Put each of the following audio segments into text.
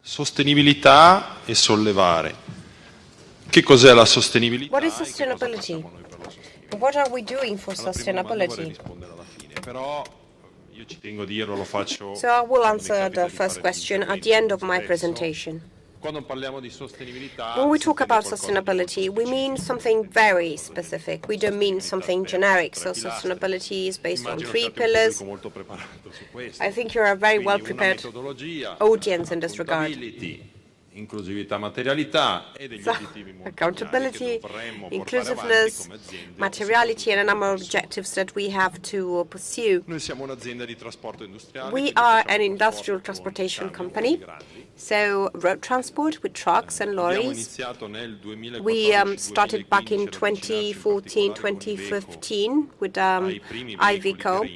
Sostenibilità e sollevare. Che cos'è la sostenibilità? What is sustainability? What are we doing for sustainability? So I will answer the first question at the end of my presentation. When we talk about sustainability, we mean something very specific. We don't mean something generic. So sustainability is based on 3 pillars. I think you're a very well-prepared audience in this regard. So, accountability, inclusiveness, materiality, and a number of objectives that we have to pursue. We are an industrial transportation company, so road transport with trucks and lorries. We started back in 2014, 2015 with Iveco.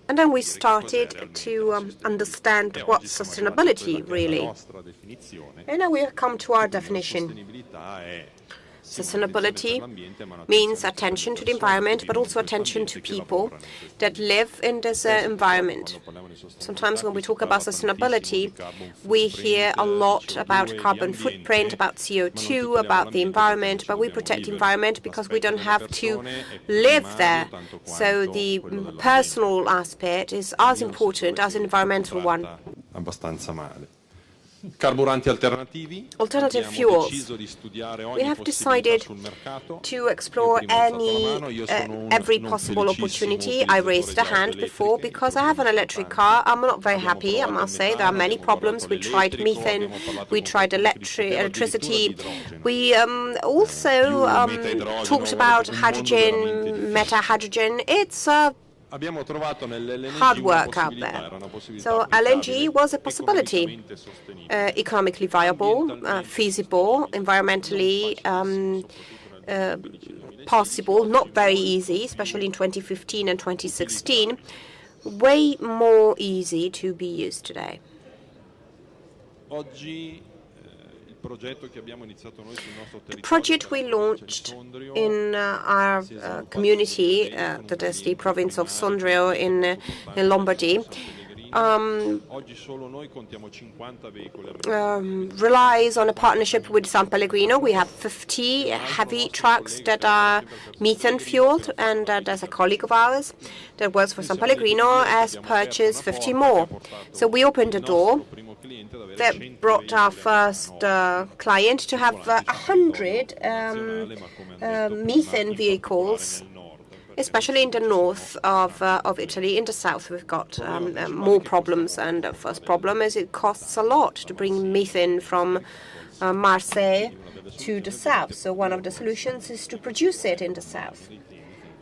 And then we started to understand what's sustainability really. And now we have come to our definition. Sustainability means attention to the environment, but also attention to people that live in this environment. Sometimes when we talk about sustainability, we hear a lot about carbon footprint, about CO2, about the environment, but we protect the environment because we don't have to live there. So the personal aspect is as important as the environmental one. Alternative fuels. We have decided to explore every possible opportunity. I raised a hand before because I have an electric car. I'm not very happy, I must say. There are many problems. We tried methane, we tried electricity. We also talked about hydrogen, meta-hydrogen. It's hard work out there. So LNG was a possibility, economically viable, feasible, environmentally possible, not very easy, especially in 2015 and 2016, way more easy to be used today. The project we launched in our community, that is the province of Sondrio in Lombardy, relies on a partnership with San Pellegrino. We have 50 heavy trucks that are methane fueled, and there's a colleague of ours that works for San Pellegrino has purchased 50 more. So we opened a door that brought our first client to have 100 methane vehicles, especially in the north of Italy. In the south, we've got more problems, and the first problem is it costs a lot to bring methane from Marseille to the south. So one of the solutions is to produce it in the south.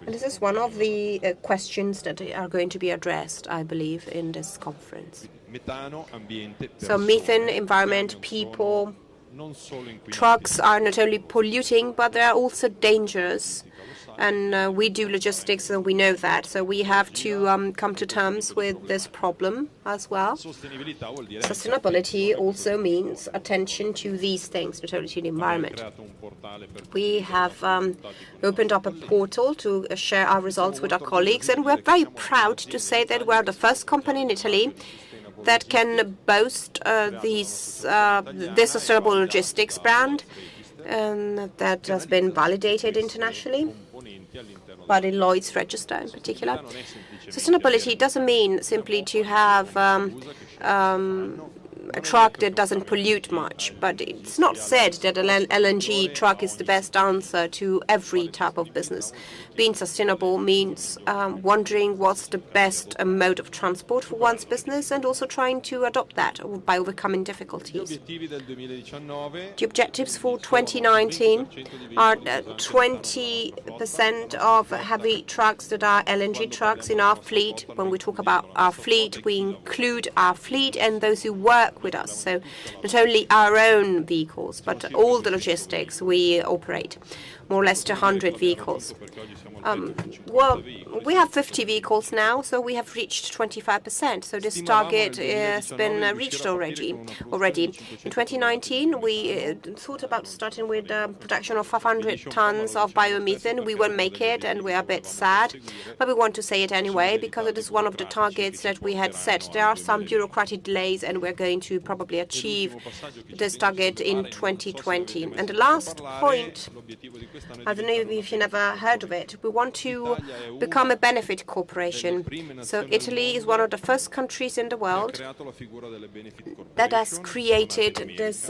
And this is one of the questions that are going to be addressed, I believe, in this conference. So methane, environment, people, trucks are not only polluting, but they are also dangerous. And we do logistics, and we know that. So we have to come to terms with this problem as well. Sustainability also means attention to these things, not only to the environment. We have opened up a portal to share our results with our colleagues, and we're very proud to say that we're the first company in Italy that can boast this sustainable logistics brand that has been validated internationally by the Lloyd's Register in particular. Sustainability doesn't mean simply to have a truck that doesn't pollute much, but it's not said that an LNG truck is the best answer to every type of business. Being sustainable means wondering what's the best mode of transport for one's business, and also trying to adopt that by overcoming difficulties. The objectives for 2019 are 20% of heavy trucks that are LNG trucks in our fleet. When we talk about our fleet, we include our fleet and those who work with us. So not only our own vehicles, but all the logistics we operate, more or less 100 vehicles. Well, we have 50 vehicles now, so we have reached 25%. So this target has been reached already. In 2019, we thought about starting with production of 500 tons of biomethane. We won't make it, and we're a bit sad, but we want to say it anyway because it is one of the targets that we had set. There are some bureaucratic delays, and we're going to probably achieve this target in 2020. And the last point, I don't know if you never heard of it, we want to become a benefit corporation. So Italy is one of the first countries in the world that has created this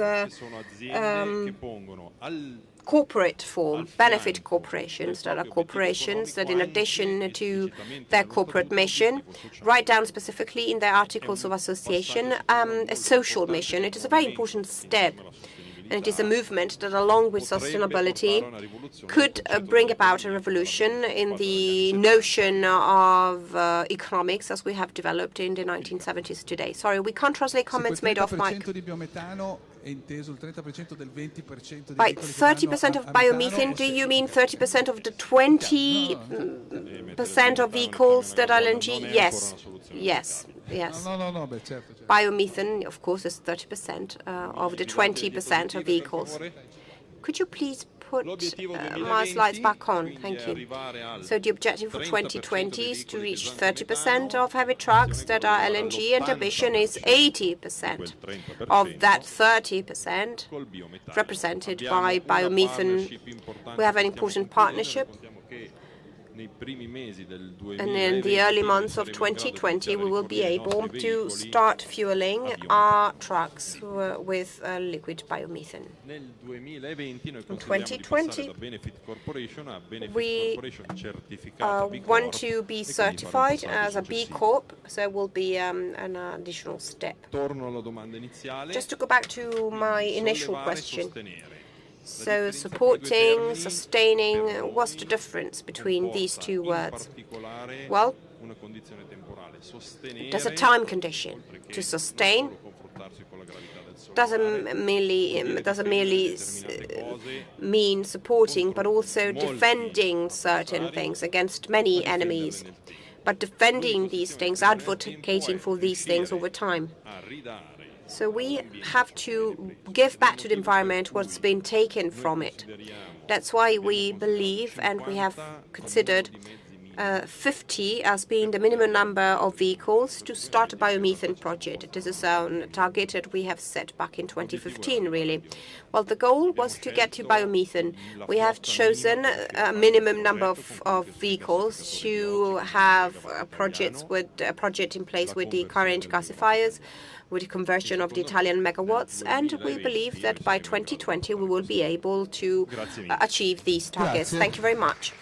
corporate form, benefit corporations, that are corporations that in addition to their corporate mission, write down specifically in their articles of association a social mission. It is a very important step. And it is a movement that, along with sustainability, could bring about a revolution in the notion of economics as we have developed in the 1970s today. Sorry, we can't translate comments made off mic. By 30% of biomethane, do you mean 30% of the 20% of vehicles that are LNG? Yes. Yes. Yes. Biomethane, of course, is 30% of the 20% of vehicles. Could you please put my slides back on? Thank you. So the objective for 2020 is to reach 30% of heavy trucks that are LNG, and the ambition is 80% of that 30% represented by biomethane. We have an important partnership. And in the early months of 2020, we will be able to start fueling our trucks with liquid biomethane. In 2020, we want to be certified as a B Corp, so it will be an additional step. Just to go back to my initial question. So supporting, sustaining, what's the difference between these two words? Well, there's a time condition. To sustain doesn't merely mean supporting, but also defending certain things against many enemies. But defending these things, advocating for these things over time. So we have to give back to the environment what's been taken from it. That's why we believe, and we have considered 50 as being the minimum number of vehicles to start a biomethane project. This is a target that we have set back in 2015, really. Well, the goal was to get to biomethane. We have chosen a minimum number of vehicles to have a project in place with the current gasifiers, with the conversion of the Italian megawatts, and we believe that by 2020 we will be able to achieve these targets. Thank you very much.